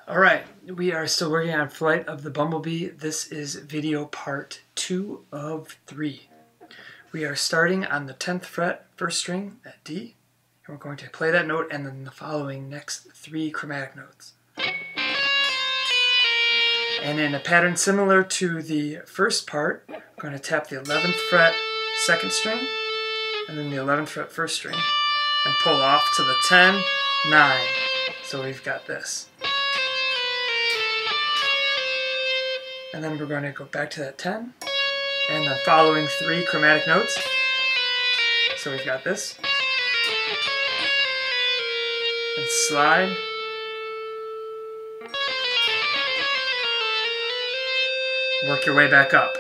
Alright, we are still working on Flight of the Bumblebee. This is video part 2 of 3. We are starting on the 10th fret, first string at D, and we're going to play that note and then the following next 3 chromatic notes. And in a pattern similar to the first part, we're going to tap the 11th fret, second string, and then the 11th fret, first string, and pull off to the 10, 9. So we've got this. And then we're going to go back to that 10, and the following 3 chromatic notes. So we've got this. And slide. Work your way back up.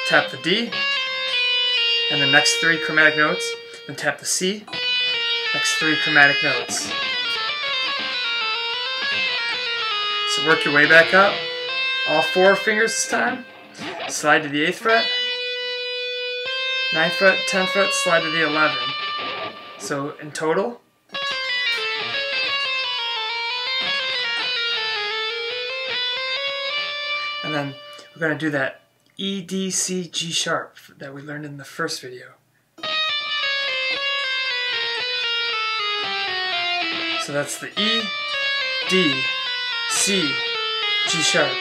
Tap the D, and the next 3 chromatic notes. Then tap the C, next 3 chromatic notes. So work your way back up, all 4 fingers this time, slide to the 8th fret, 9th fret, 10th fret, slide to the 11th. So in total, and then we're going to do that E, D, C, G sharp that we learned in the first video. So that's the E, D, C, G sharp.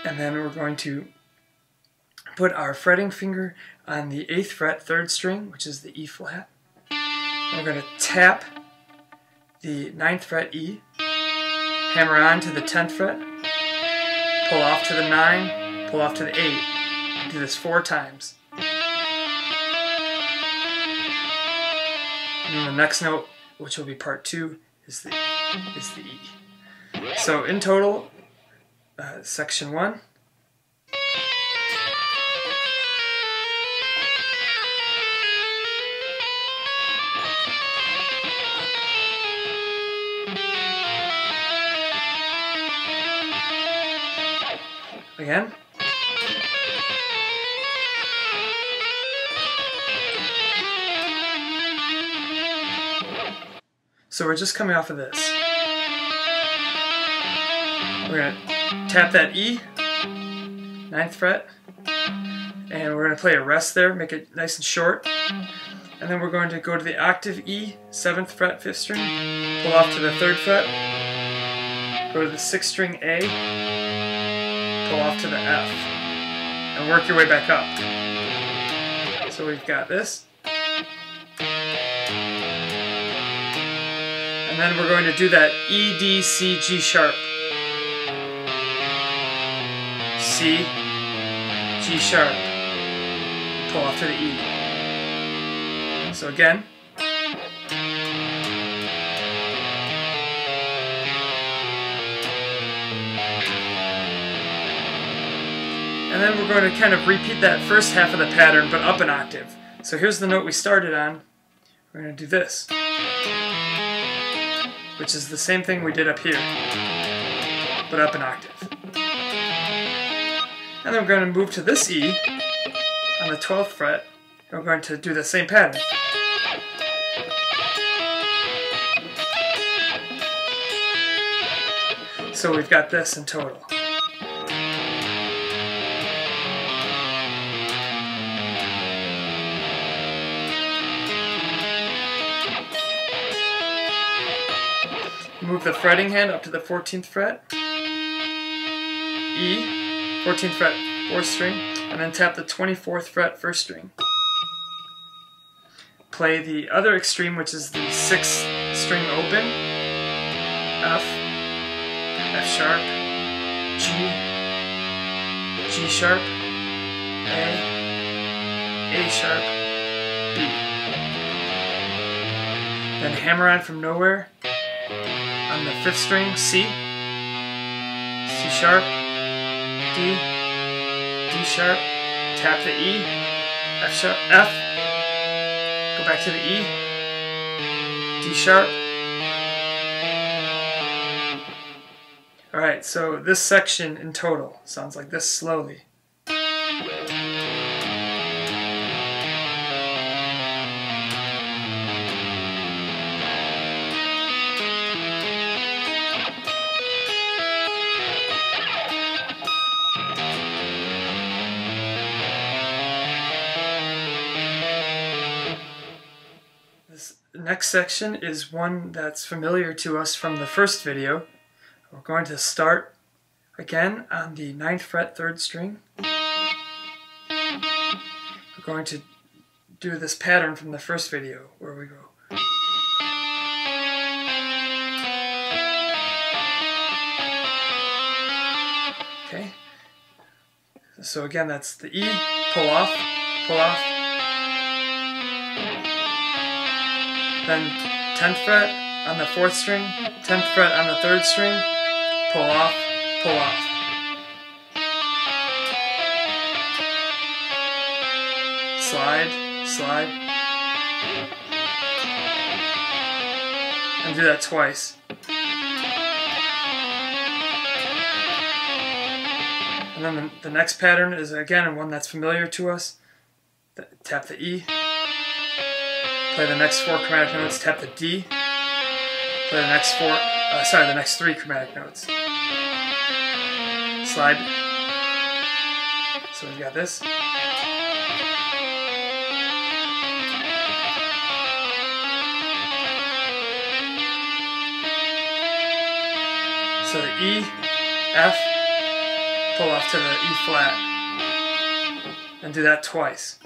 And then we're going to put our fretting finger on the 8th fret, 3rd string, which is the E flat. And we're going to tap the 9th fret E, hammer on to the 10th fret, pull off to the 9, pull off to the 8. Do this 4 times. And then the next note, which will be part 2, is the E. So in total, section 1. Again. So we're just coming off of this. We're going to tap that E, 9th fret, and we're going to play a rest there, make it nice and short. And then we're going to go to the octave E, 7th fret, 5th string, pull off to the 3rd fret, go to the 6th string A, pull off to the F, and work your way back up. So we've got this. And then we're going to do that E, D, C, G sharp. C, G sharp. Pull off to the E. So again. And then we're going to kind of repeat that first half of the pattern, but up an octave. So here's the note we started on. We're going to do this, which is the same thing we did up here, but up an octave. And then we're going to move to this E on the 12th fret, and we're going to do the same pattern. So we've got this in total. Move the fretting hand up to the 14th fret, E, 14th fret, 4th string, and then tap the 24th fret, 1st string. Play the other extreme, which is the 6th string open, F, F sharp, G, G sharp, A sharp, B. Then hammer on from nowhere. On the 5th string, C, C sharp, D, D sharp, tap the E, F sharp, F, go back to the E, D sharp. Alright, so this section in total sounds like this slowly. next section is one that's familiar to us from the first video. We're going to start again on the 9th fret 3rd string. We're going to do this pattern from the first video where we go. Okay. So again, that's the E, pull off, then 10th fret on the 4th string, 10th fret on the 3rd string, pull off, slide, and do that twice. And then the next pattern is again one that's familiar to us. Tap the E, play the next 4 chromatic notes, tap the D, play the next the next 3 chromatic notes. Slide. So we've got this. So the E, F, pull off to the E flat, and do that twice.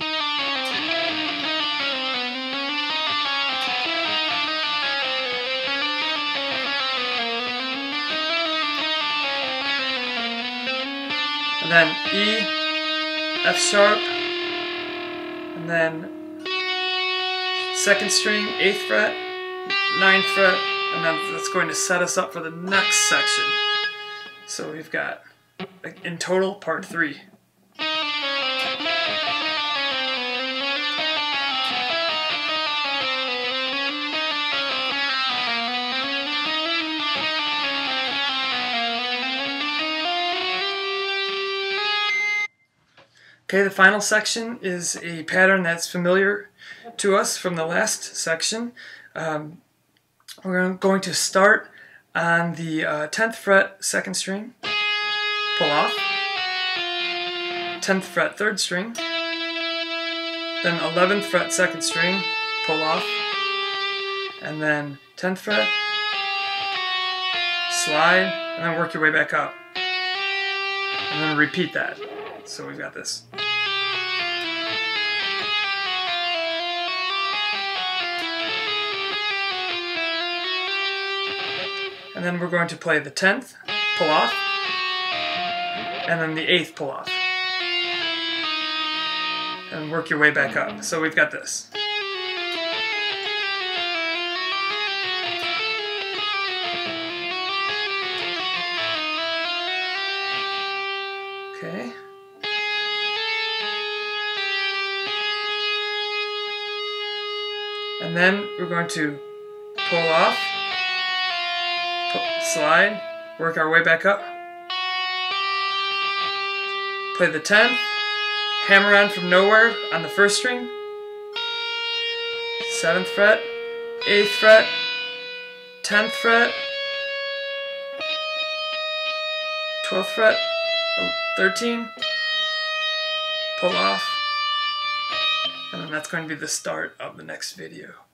And then E, F sharp, and then 2nd string, 8th fret, 9th fret, and then that's going to set us up for the next section. So we've got, in total, part 3. Okay, the final section is a pattern that's familiar to us from the last section. We're going to start on the 10th fret 2nd string, pull off, 10th fret 3rd string, then 11th fret 2nd string, pull off, and then 10th fret, slide, and then work your way back up. And then repeat that. So we've got this. And then we're going to play the 10th, pull off, and then the 8th, pull off. And work your way back up. So we've got this. Okay. And then we're going to pull off, slide, work our way back up, play the 10th, hammer on from nowhere on the 1st string, 7th fret, 8th fret, 10th fret, 12th fret, 13, pull off, and then that's going to be the start of the next video.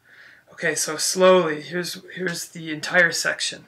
Okay, so slowly, here's the entire section.